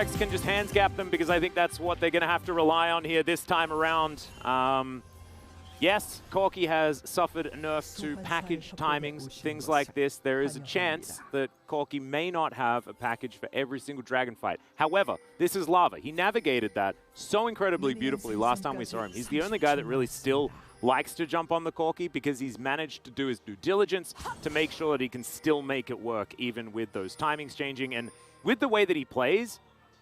DRX can just hands gap them because I think that's what they're going to have to rely on here this time around. Yes, Corki has suffered a nerf to package timings, things like this. There is a chance that Corki may not have a package for every single dragon fight. However, this is Lava. He navigated that so incredibly beautifully last time we saw him. He's the only guy that really still likes to jump on the Corki because he's managed to do his due diligence to make sure that he can still make it work even with those timings changing. And with the way that he plays,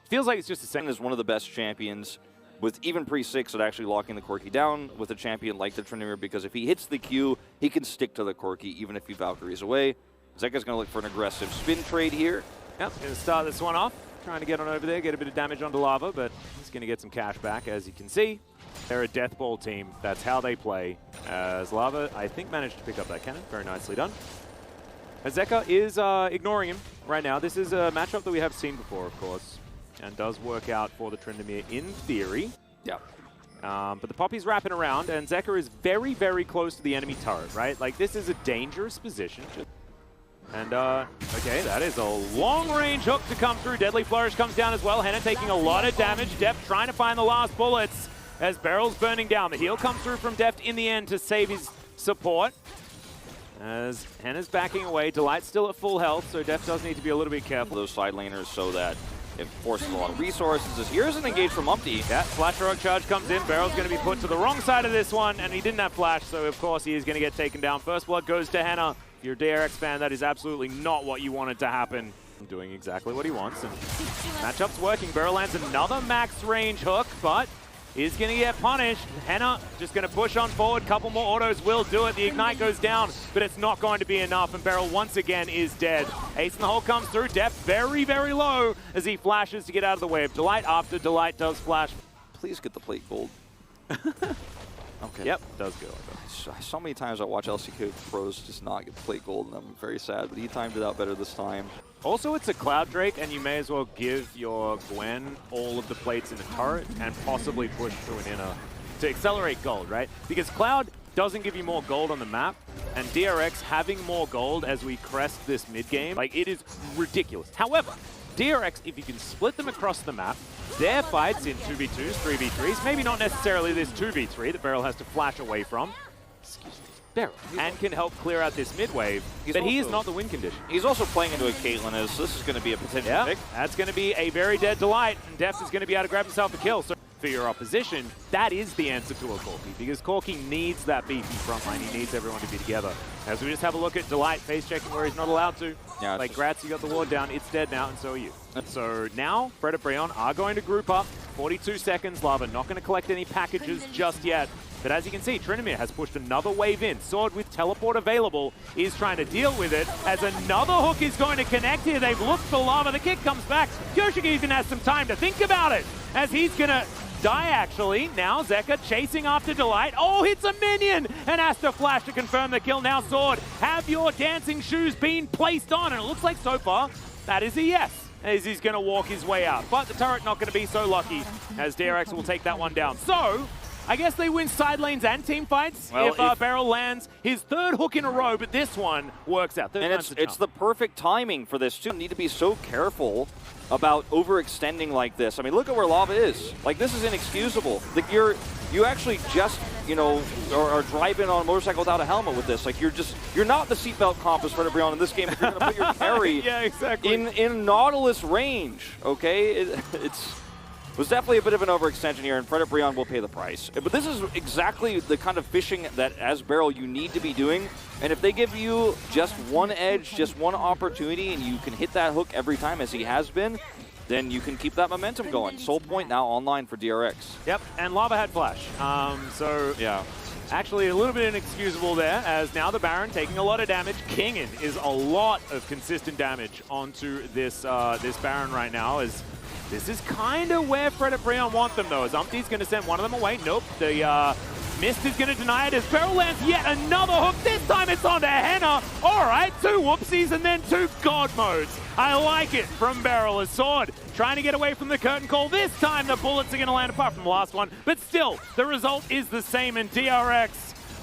feels like it's just the same. Is one of the best champions with even pre-6 at actually locking the Corki down with a champion like the Tryndamere, because if he hits the Q, he can stick to the Corki even if he Valkyries away. Zeka's going to look for an aggressive spin trade here. Yep, going to start this one off. Trying to get on over there, get a bit of damage onto Lava, but he's going to get some cash back, as you can see. They're a death ball team. That's how they play. As Lava, I think, managed to pick up that cannon. Very nicely done. Zeka is ignoring him right now. This is a matchup that we have seen before, of course, and does work out for the Tryndamere in theory. Yeah. But the Poppy's wrapping around, and Zeka is very, very close to the enemy turret, right? Like, this is a dangerous position. And, okay, that is a long-range hook to come through. Deadly Flourish comes down as well. Henna taking a lot of damage. Deft trying to find the last bullets as Beryl's burning down. The heal comes through from Deft in the end to save his support. As Henna's backing away, Delight's still at full health, so Deft does need to be a little bit careful. Those side laners so that it forces a lot of resources. As here's an engage from Umpty. Yeah, Flash Rock Charge comes in. Beryl's going to be put to the wrong side of this one, and he didn't have Flash, so of course he is going to get taken down. First blood goes to Henna. If you're a DRX fan, that is absolutely not what you wanted to happen. Doing exactly what he wants, and matchup's working. Beryl lands another max range hook, but is going to get punished. Henna just going to push on forward. Couple more autos will do it. The Ignite goes down, but it's not going to be enough, and Beryl once again is dead. Ace in the hole comes through. Depth very, very low as he flashes to get out of the way of Delight after Delight does flash. Please get the plate gold. Okay. Yep, does go. So many times I watch LCK pros just not get plate gold, and I'm very sad, but he timed it out better this time. Also, it's a Cloud Drake, and you may as well give your Gwen all of the plates in a turret and possibly push through an inner to accelerate gold, right? Because Cloud doesn't give you more gold on the map, and DRX having more gold as we crest this mid-game, like, it is ridiculous. However, DRX, if you can split them across the map, their fights in 2v2s, 3v3s, maybe not necessarily this 2v3 that Beryl has to flash away from, Beryl, and can help clear out this mid-wave, but he is not the win condition. He's also playing into a Caitlyn, as this is going to be a potential pick. That's going to be a very dead Delight, and Deft is going to be able to grab himself a kill. So for your opposition, that is the answer to a Corki, because Corki needs that beefy front line. He needs everyone to be together. As we just have a look at Delight face-checking where he's not allowed to. Yeah, like, Gratz, you got the ward down. It's dead now, and so are you. So now, Fred and Breon are going to group up. 42 seconds. Lava not going to collect any packages just yet. But as you can see, Tryndamere has pushed another wave in. Sword with teleport available is trying to deal with it as another hook is going to connect here. They've looked for Lava. The kick comes back. Yoshiki even has some time to think about it as he's going to die, actually. Now Zeka chasing after Delight. Oh, hits a minion and has to flash to confirm the kill. Now Sword, have your dancing shoes been placed on? And it looks like so far that is a yes, as he's going to walk his way out. But the turret not going to be so lucky as DRX will take that one down. So I guess they win side lanes and team fights if Beryl lands his third hook in a row, but this one works out. And it's the perfect timing for this too. You need to be so careful about overextending like this. I mean, look at where Lava is. Like, this is inexcusable. Like, you actually just, you know, are driving on a motorcycle without a helmet with this. Like, you're not the seatbelt comp as Fred Breon in this game. If you're going to put your carry yeah, exactly. in Nautilus range, okay? It was definitely a bit of an overextension here, and Fred Breon will pay the price. But this is exactly the kind of fishing that, as Beryl, you need to be doing. And if they give you just one edge, just one opportunity, and you can hit that hook every time, as he has been, then you can keep that momentum going. Soul Point now online for DRX. Yep, and Lava had Flash. So, yeah, actually a little bit inexcusable there, as now the Baron taking a lot of damage. Kingin is a lot of consistent damage onto this, this Baron right now, as this is kind of where Fred and Breon want them, though, as Umpty's going to send one of them away. Nope, the Mist is going to deny it as Beryl lands yet another hook. This time it's onto Henna. All right, 2 whoopsies and then 2 God modes. I like it from Beryl as Sword trying to get away from the curtain call. This time the bullets are going to land apart from the last one, but still, the result is the same, and DRX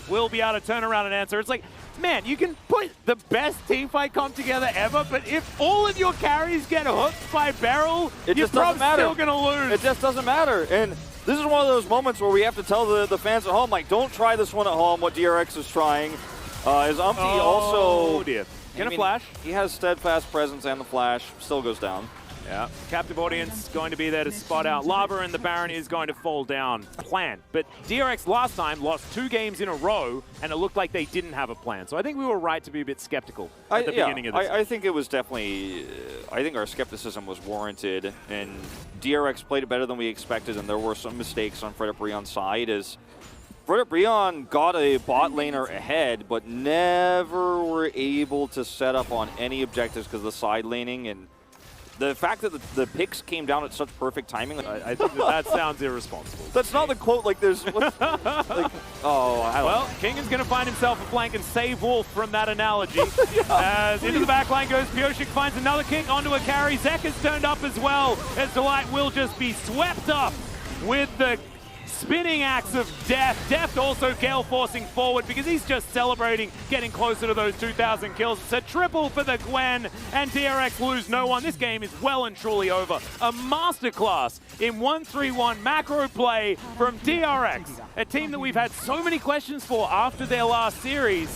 will be able to turn around and answer. It's like, man, you can put the best teamfight comp together ever, but if all of your carries get hooked by Beryl, you're probably still going to lose. It just doesn't matter. And this is one of those moments where we have to tell the fans at home, like, don't try this one at home, what DRX is trying. Is Umpty also... Oh, dear. Gonna flash. He has steadfast presence and the flash. Still goes down. Yeah. Captive audience going to be there to spot out Lava, and the Baron is going to fall down. Plan. But DRX last time lost 2 games in a row, and it looked like they didn't have a plan. So I think we were right to be a bit skeptical at the beginning of this. I think it was definitely... I think our skepticism was warranted, and DRX played it better than we expected, and there were some mistakes on FredaBrion's side as FredaBrion got a bot laner ahead, but never were able to set up on any objectives because of the side laning. And the fact that the picks came down at such perfect timing. I think that sounds irresponsible. That's not the quote. Like, there's... like, oh, I don't know. King is going to find himself a flank and save Wolf from that analogy. As into the back line goes Pyosik, finds another kick onto a carry. Zek has turned up as well, as Delight will just be swept up with the spinning axe of Death. Death also Gale forcing forward because he's just celebrating getting closer to those 2,000 kills. It's a triple for the Gwen, and DRX lose no one. This game is well and truly over. A masterclass in 1-3-1 macro play from DRX, a team that we've had so many questions for after their last series.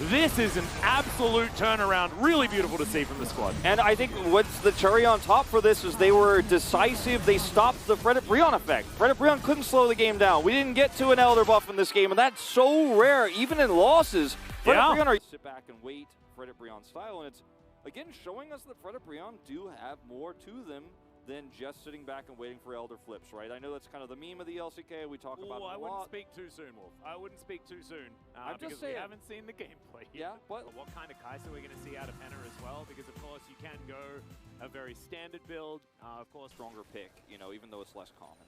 This is an absolute turnaround. Really beautiful to see from the squad. And I think what's the cherry on top for this is they were decisive. They stopped the FredaBrion effect. FredaBrion couldn't slow the game down. We didn't get to an Elder buff in this game, and that's so rare, even in losses. FredaBrion are sit back and wait, FredaBrion style, and it's, again, showing us that FredaBrion do have more to them than just sitting back and waiting for Elder flips, right? I know that's kind of the meme of the LCK. We talk about it a lot. I wouldn't speak too soon, Wolf. I wouldn't speak too soon because we haven't seen the gameplay yet. Yeah, but what kind of Kai'Sa are we going to see out of Penner as well? Because, of course, you can go a very standard build. Of course, stronger pick, you know, even though it's less common.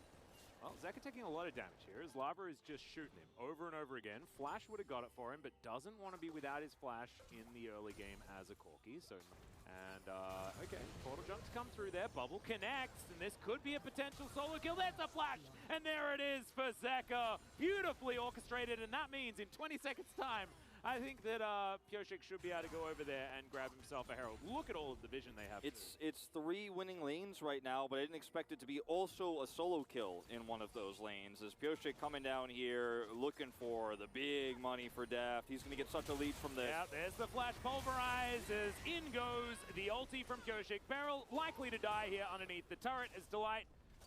Well, Zeka taking a lot of damage here as Lava is just shooting him over and over again. Flash would have got it for him, but doesn't want to be without his flash in the early game as a Corki. So, and okay, portal jumps come through there. Bubble connects, and this could be a potential solo kill. There's a flash, and there it is for Zeka. Beautifully orchestrated, and that means in 20 seconds time, I think that Pyosik should be able to go over there and grab himself a Herald. Look at all of the vision they have. It's 3 winning lanes right now, but I didn't expect it to be also a solo kill in one of those lanes. As Pyosik coming down here, looking for the big money for Deft. He's going to get such a lead from this. Yeah, there's the flash pulverizes. In goes the ulti from Pyosik. Beryl likely to die here underneath the turret as Delight.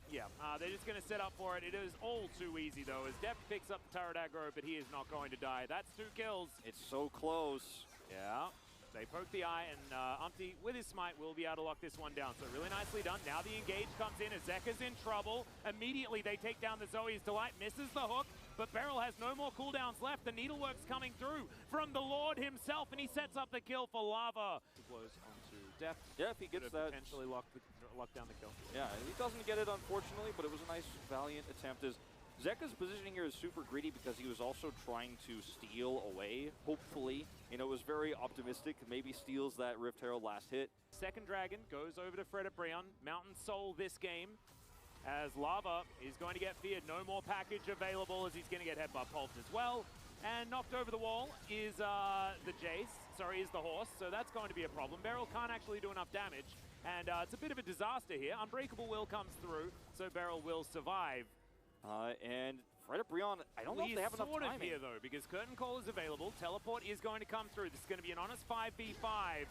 Yeah, they're just going to set up for it. It is all too easy, though, as Deft picks up the turret aggro, but he is not going to die. That's 2 kills. It's so close. Yeah. They poke the eye, and Umpty, with his smite, will be able to lock this one down. So really nicely done. Now the engage comes in as Zeka's in trouble. Immediately they take down the Zoe's Delight, misses the hook, but Beryl has no more cooldowns left. The needlework's coming through from the Lord himself, and he sets up the kill for Lava. He blows onto Deft. Yeah, if he gets that. Potentially lock down the kill. Yeah, he doesn't get it, unfortunately, but it was a nice, valiant attempt. As Zeka's positioning here is super greedy because he was also trying to steal away, hopefully. You know, it was very optimistic. Maybe steals that Rift Herald last hit. Second Dragon goes over to FredaBrion. Mountain Soul this game as Lava is going to get feared. No more package available as he's going to get headbutt pulsed as well. And knocked over the wall is the Jace. Sorry, is the horse. So that's going to be a problem. Beryl can't actually do enough damage. And it's a bit of a disaster here. Unbreakable Will comes through, so Beryl will survive. And FredaBrion, I don't know if they have enough timing here, though, because Curtain Call is available. Teleport is going to come through. This is going to be an honest 5v5,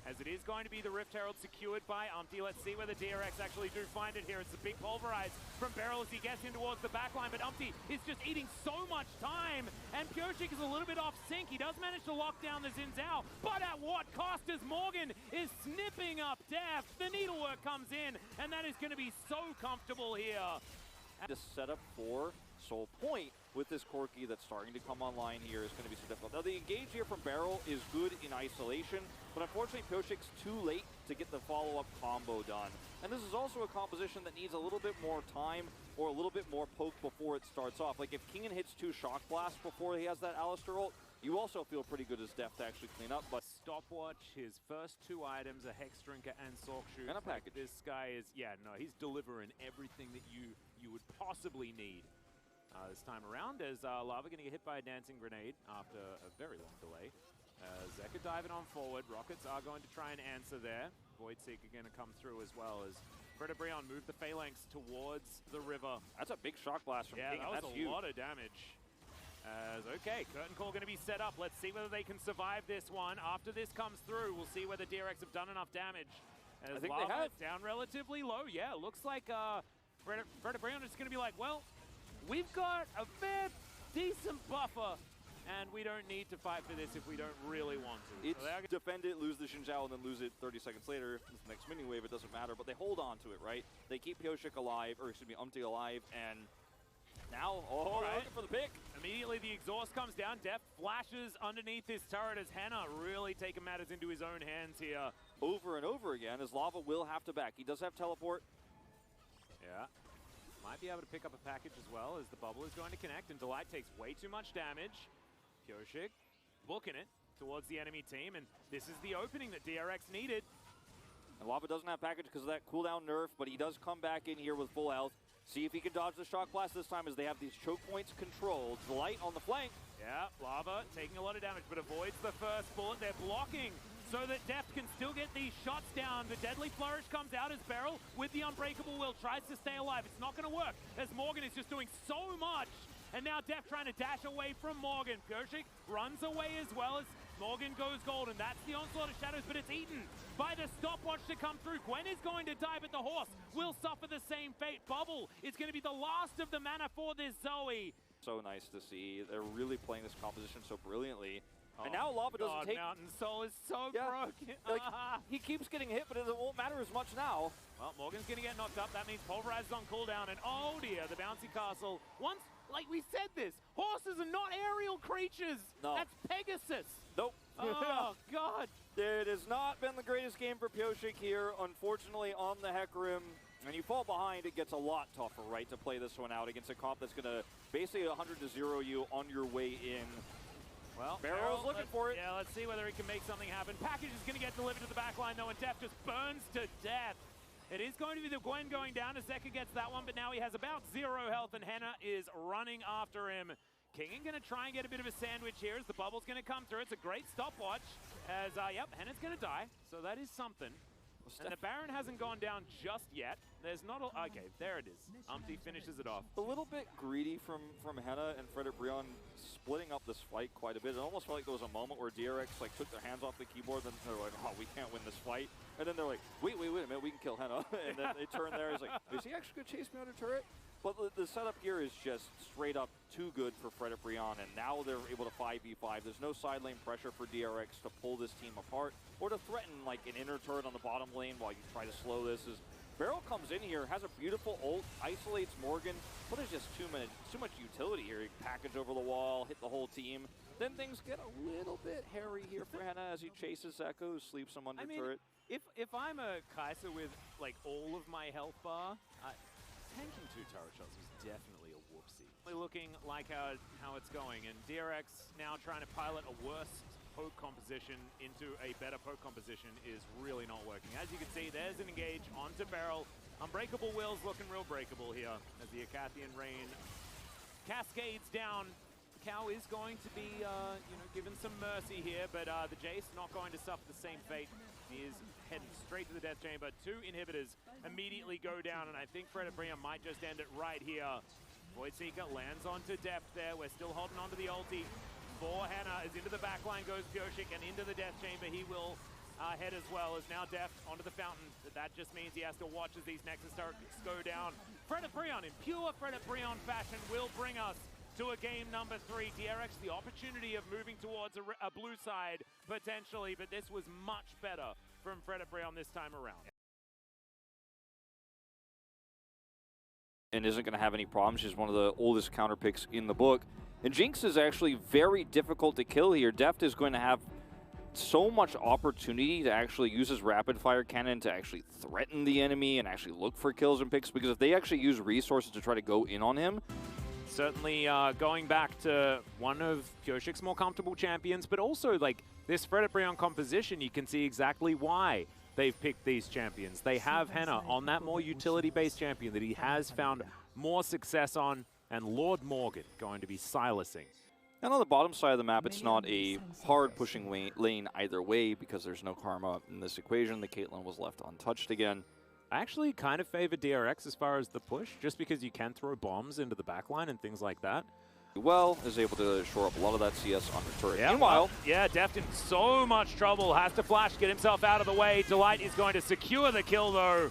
as it is going to be the Rift Herald secured by Umpty. Let's see whether DRX actually do find it here. It's a big pulverize from Beryl as he gets in towards the backline, but Umpty is just eating so much time, and Pyosik is a little bit off sync. He does manage to lock down the Xin Zhao, but at what cost as Morgan is snipping up Deft? The needlework comes in, and that is going to be so comfortable here. To set up for Soul Point with this Corki that's starting to come online here is going to be so difficult. Now the engage here from Beryl is good in isolation, but unfortunately Pyosik's too late to get the follow-up combo done. And this is also a composition that needs a little bit more time or a little bit more poke before it starts off. Like if Kingen hits 2 shock blasts before he has that Alistar ult, you also feel pretty good as Deft to actually clean up. But Stopwatch, his first 2 items, a Hex Drinker and Sork Shoot. And a package. This guy is, yeah, no, he's delivering everything that you would possibly need this time around, as Lava going to get hit by a dancing grenade after a very long delay. Zeka diving on forward. Rockets are going to try and answer there. Voidseeker going to come through as well as Predabrion move the Phalanx towards the river. That's a big shock blast from King. Yeah, that that's was a huge. lot of damage. Okay, Curtain Call going to be set up. Let's see whether they can survive this one. After this comes through, we'll see whether DRX have done enough damage. As I think Lava they have. down relatively low. Yeah, looks like Predabrion is going to be like, well, we've got a fair, decent buffer, and we don't need to fight for this if we don't really want to. It's defend it, lose the Xinjiao, and then lose it 30 seconds later. This next mini wave, it doesn't matter, but they hold on to it, right? They keep Pyoshik alive, or excuse me, Umpty alive, and now, looking for the pick. Immediately the exhaust comes down. Deft flashes underneath his turret as Hannah really taking matters into his own hands here. Over and over again, as Lava will have to back. He does have teleport. Yeah. Might be able to pick up a package as well as the bubble is going to connect, and Delight takes way too much damage. Pyoshik booking it towards the enemy team, and this is the opening that DRX needed. And Lava doesn't have package because of that cooldown nerf, but he does come back in here with full health. See if he can dodge the shock blast this time as they have these choke points controlled. Delight on the flank. Yeah, Lava taking a lot of damage, but avoids the first bullet. They're blocking so that Deft can still get these shots down. The Deadly Flourish comes out as Beryl with the Unbreakable Will tries to stay alive. It's not going to work as Morgan is just doing so much. And now Deft trying to dash away from Morgan. Pyoshik runs away as well as Morgan goes gold, and that's the onslaught of shadows, but it's eaten by the stopwatch to come through. Gwen is going to die, but the horse will suffer the same fate. Bubble is going to be the last of the mana for this Zoe. So nice to see. They're really playing this composition so brilliantly. And now Lava doesn't take... Mountain Soul is so broken. Like, he keeps getting hit, but it won't matter as much now. Well, Morgan's going to get knocked up. That means Pulverize is on cooldown, and oh dear, the bouncy castle. Once, like we said this, horses are not aerial creatures. No. That's Pegasus. Nope. Oh, God. It has not been the greatest game for Pyoshik here, unfortunately, on the Hecarim. And you fall behind, it gets a lot tougher, right, to play this one out against a comp that's going to basically 100-0 you on your way in. Well, Barrel's looking for it. Yeah, let's see whether he can make something happen. Package is going to get delivered to the back line, though, and Deft just burns to death. It is going to be the Gwen going down. Zeka gets that one, but now he has about 0 health, and Henna is running after him. King going to try and get a bit of a sandwich here as the bubble's going to come through. It's a great stopwatch as, yep, Henna's going to die, so that is something. And the Baron hasn't gone down just yet. There's not a... Okay, there it is. Umpty finishes it off. A little bit greedy from Henna and Predabrion splitting up this fight quite a bit. It almost felt like there was a moment where DRX like took their hands off the keyboard, then they're like, oh, we can't win this fight. And then they're like, wait a minute, we can kill Henna. And then they turn there, it's like, is he actually going to chase me on a turret? But the setup here is just straight up too good for Predabrion, and now they're able to 5v5. There's no side lane pressure for DRX to pull this team apart or to threaten like an inner turret on the bottom lane while you try to slow this. As Beryl comes in here, has a beautiful ult, isolates Morgan, but there's just too much utility here. You package over the wall, hit the whole team. Then things get a little bit hairy here for Henna as he chases Zeko, who sleeps him under turret. If I'm a Kai'Sa with like all of my health bar, tanking 2 turret shots was definitely a whoopsie. Looking like how it's going, and DRX now trying to pilot a worse poke composition into a better poke composition is really not working. As you can see, there's an engage onto Beryl. Unbreakable Will's looking real breakable here as the Acathian Rain cascades down. Cow is going to be, given some mercy here, but the Jace not going to suffer the same fate. He is heading straight to the death chamber. 2 inhibitors immediately go down, and I think Predabrion might just end it right here. Voidseeker lands onto Deft there. We're still holding onto the ulti. For Henna is into the back line, goes Pyoshik, and into the death chamber he will head as well, as now Deft onto the fountain. That just means he has to watch as these Nexus turrets go down. Predabrion, in pure Predabrion fashion, will bring us to a game number 3. DRX, the opportunity of moving towards a blue side, potentially, but this was much better from Predabrion this time around. And isn't going to have any problems. She's one of the oldest counter picks in the book. And Jinx is actually very difficult to kill here. Deft is going to have so much opportunity to actually use his rapid fire cannon to actually threaten the enemy and actually look for kills and picks, because if they actually use resources to try to go in on him, certainly going back to one of Pyoshik's more comfortable champions, but also like this Predabrion composition, you can see exactly why they've picked these champions. They have Henna on that more utility-based champion that he has found more success on, and Lord Morgan going to be silencing And on the bottom side of the map, it's not a hard pushing lane either way because there's no Karma in this equation. The Caitlyn was left untouched again. I actually kind of favor DRX as far as the push, just because you can throw bombs into the backline and things like that. Well, is able to shore up a lot of that CS on the turret. Yeah, Meanwhile, yeah, Deft in so much trouble. Has to flash, get himself out of the way. Delight is going to secure the kill, though.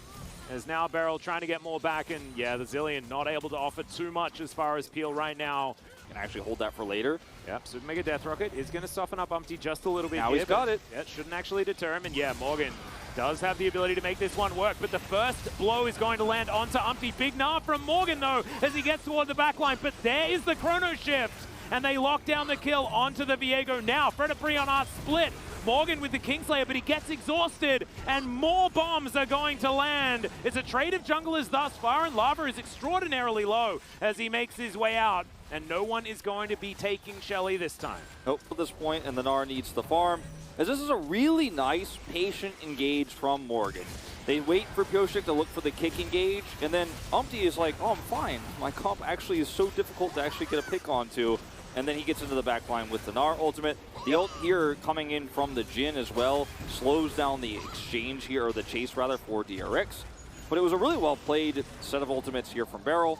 As now Beryl trying to get more back, and yeah, the Zilean not able to offer too much as far as Peel right now. Can actually hold that for later. Yep, Super Mega Death Rocket is going to soften up Umpty just a little bit. Now here, he's got it. Yeah, it shouldn't actually deter him, and yeah, Morgan does have the ability to make this one work, but the first blow is going to land onto Umpty. Big Gnar from Morgan, though, as he gets toward the backline, but there is the Chrono Shift, and they lock down the kill onto the Viego now. Freddabrion are split. Morgan with the Kingslayer, but he gets exhausted, and more bombs are going to land. It's a trade of junglers thus far, and Lava is extraordinarily low as he makes his way out, and no one is going to be taking Shelly this time. Nope, at this point, and the Gnar needs the farm, as this is a really nice, patient engage from Morgan. They wait for Pioshik to look for the kick engage, and then Umpty is like, oh, I'm fine. My comp actually is so difficult to actually get a pick onto. And then he gets into the back line with the Gnar ultimate. The ult here coming in from the Jhin as well slows down the exchange here, or the chase rather, for DRX. But it was a really well played set of ultimates here from Beryl.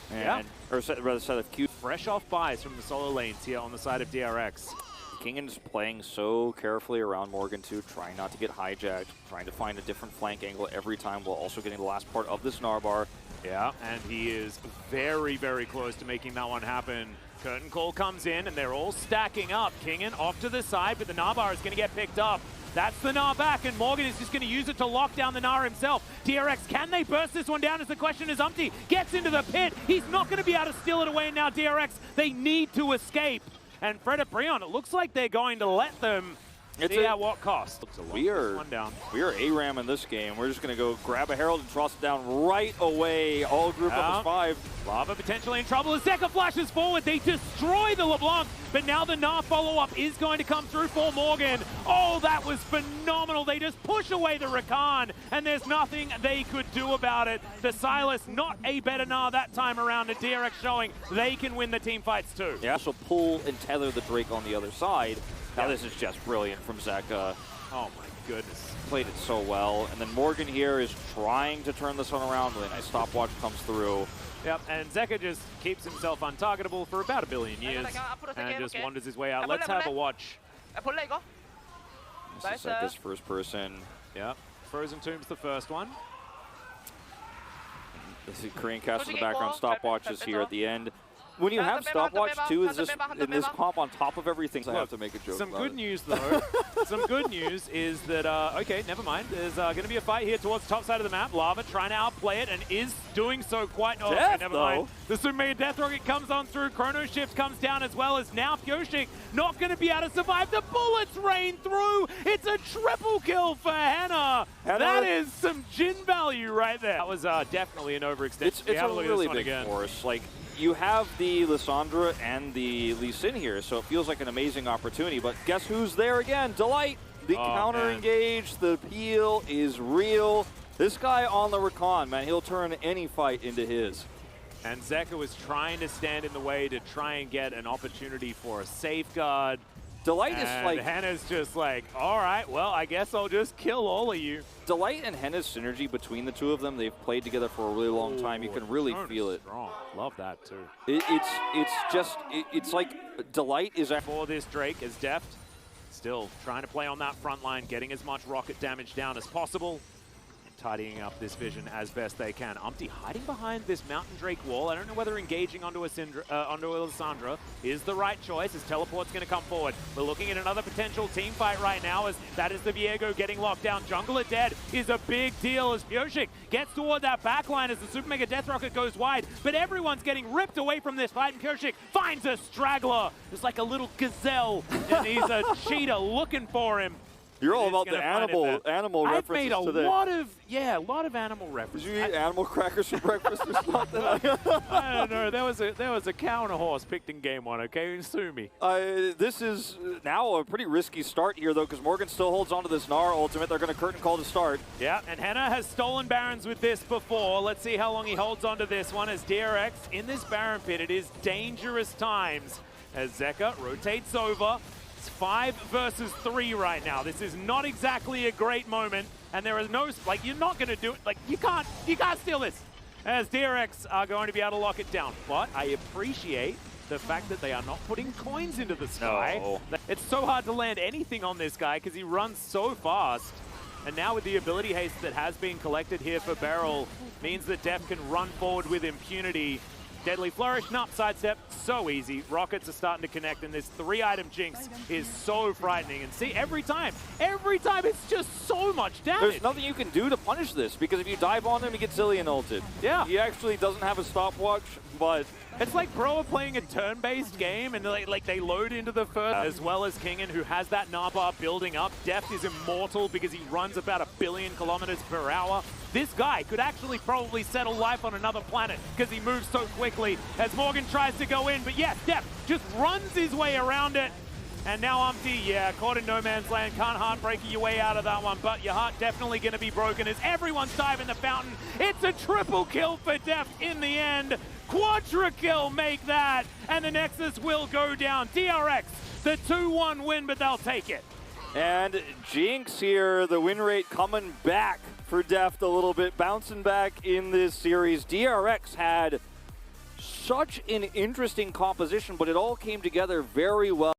And, or rather set of Q. Fresh off buys from the solo lanes here on the side of DRX. Kingan's playing so carefully around Morgan too, trying not to get hijacked, trying to find a different flank angle every time while also getting the last part of this Gnar bar. Yeah, and he is very, very close to making that one happen. Curtain Call comes in, and they're all stacking up. Kingan off to the side, but the Gnar bar is going to get picked up. That's the Gnar back, and Morgan is just going to use it to lock down the Gnar himself. DRX, can they burst this one down? As the question is, Umpty gets into the pit. He's not going to be able to steal it away now, DRX. They need to escape. And Freddabrion, it looks like they're going to let them see at what cost. We are ARAM in this game. We're just going to go grab a Herald and toss it down right away. All group up as 5. Lava potentially in trouble as Zeka flashes forward. They destroy the LeBlanc, but now the Gnar follow-up is going to come through for Morgan. Oh, that was phenomenal. They just push away the Rakan, and there's nothing they could do about it. The Sylas, not a better Gnar that time around, and DRX showing they can win the team fights too. Yeah, so pull and tether the Drake on the other side. Now this is just brilliant from Zeka. Oh my goodness. Played it so well. And then Morgan here is trying to turn this one around. Really nice stopwatch comes through. Yep, and Zeka just keeps himself untargetable for about 1 billion years and just wanders his way out. Let's have a watch. This is Zeka's first person. Yep, Frozen Tomb's the first one. This is Korean cast in the background. Stopwatch is here at the end. When you have stopwatch too, is this in this comp on top of everything? So I have to make a joke. Some good news though. Some good news is that okay, never mind. There's going to be a fight here towards the top side of the map. Lava trying to outplay it and is doing so quite. Oh, okay, never mind. The Super Mega Death Rocket comes on through. Chrono Shift comes down as well as now Pioshik not going to be able to survive. The bullets rain through. It's a triple kill for Hannah. That is some Jhin value right there. That was definitely an overextension. It's a really big force. Like, you have the Lissandra and the Lee Sin here, so it feels like an amazing opportunity. But guess who's there again? Delight! The counter engage, the peel is real. This guy on the Rakan, man, he'll turn any fight into his. And Zeka was trying to stand in the way to try and get an opportunity for a safeguard. Delight is like... Hannah's just like, all right, well, I guess I'll just kill all of you. Delight and Hannah's synergy between the two of them, they've played together for a really long time. You can really feel it. Strong. Love that, too. It's like Delight is... For this Drake is Deft. Still trying to play on that front line, getting as much rocket damage down as possible. Tidying up this vision as best they can. Umpty hiding behind this Mountain Drake wall. I don't know whether engaging onto Lissandra is the right choice, as Teleport's going to come forward. We're looking at another potential team fight right now, as that is the Viego getting locked down. Jungler dead is a big deal as Pioshik gets toward that backline as the Super Mega Death Rocket goes wide, but everyone's getting ripped away from this fight, and Pioshik finds a straggler. It's like a little gazelle, and he's a cheetah looking for him. You're all about the animal references I've made a lot of animal references. Did you eat animal crackers for breakfast or something? I don't know. There was a cow and a horse picked in game 1. Okay, sue me. This is now a pretty risky start here though, because Morgan still holds on to this Gnar ultimate. They're going to curtain call to start. Yeah, and Hannah has stolen Barons with this before. Let's see how long he holds on to this one as DRX in this Baron pit. It is dangerous times. as Zeka rotates over. It's 5 versus 3 right now. This is not exactly a great moment, and there is no, like, you're not going to do it. Like, you can't steal this, as DRX are going to be able to lock it down. But I appreciate the fact that they are not putting coins into the sky. No. It's so hard to land anything on this guy because he runs so fast. And now with the ability haste that has been collected here for Beryl, means that Def can run forward with impunity. Deadly Flourish, nup, sidestep, so easy. Rockets are starting to connect, and this 3-item Jinx is so frightening. And see, every time, it's just so much damage. There's nothing you can do to punish this, because if you dive on him, he gets Zillion ulted. Yeah. He actually doesn't have a stopwatch, but... It's like Bro are playing a turn-based game, and they load into the first, as well as Kingen, who has that Naba building up. Deft is immortal because he runs about 1 billion kilometers per hour. This guy could actually probably settle life on another planet because he moves so quickly as Morgan tries to go in. But yes, Deft just runs his way around it. And now Umpty, yeah, caught in no man's land. Can't heartbreak your way out of that one, but your heart definitely going to be broken as everyone's diving the fountain. It's a triple kill for Deft in the end. Quadra kill make that, and the Nexus will go down. DRX, the 2-1 win, but they'll take it. And Jinx here, the win rate coming back for Deft a little bit, bouncing back in this series. DRX had such an interesting composition, but it all came together very well.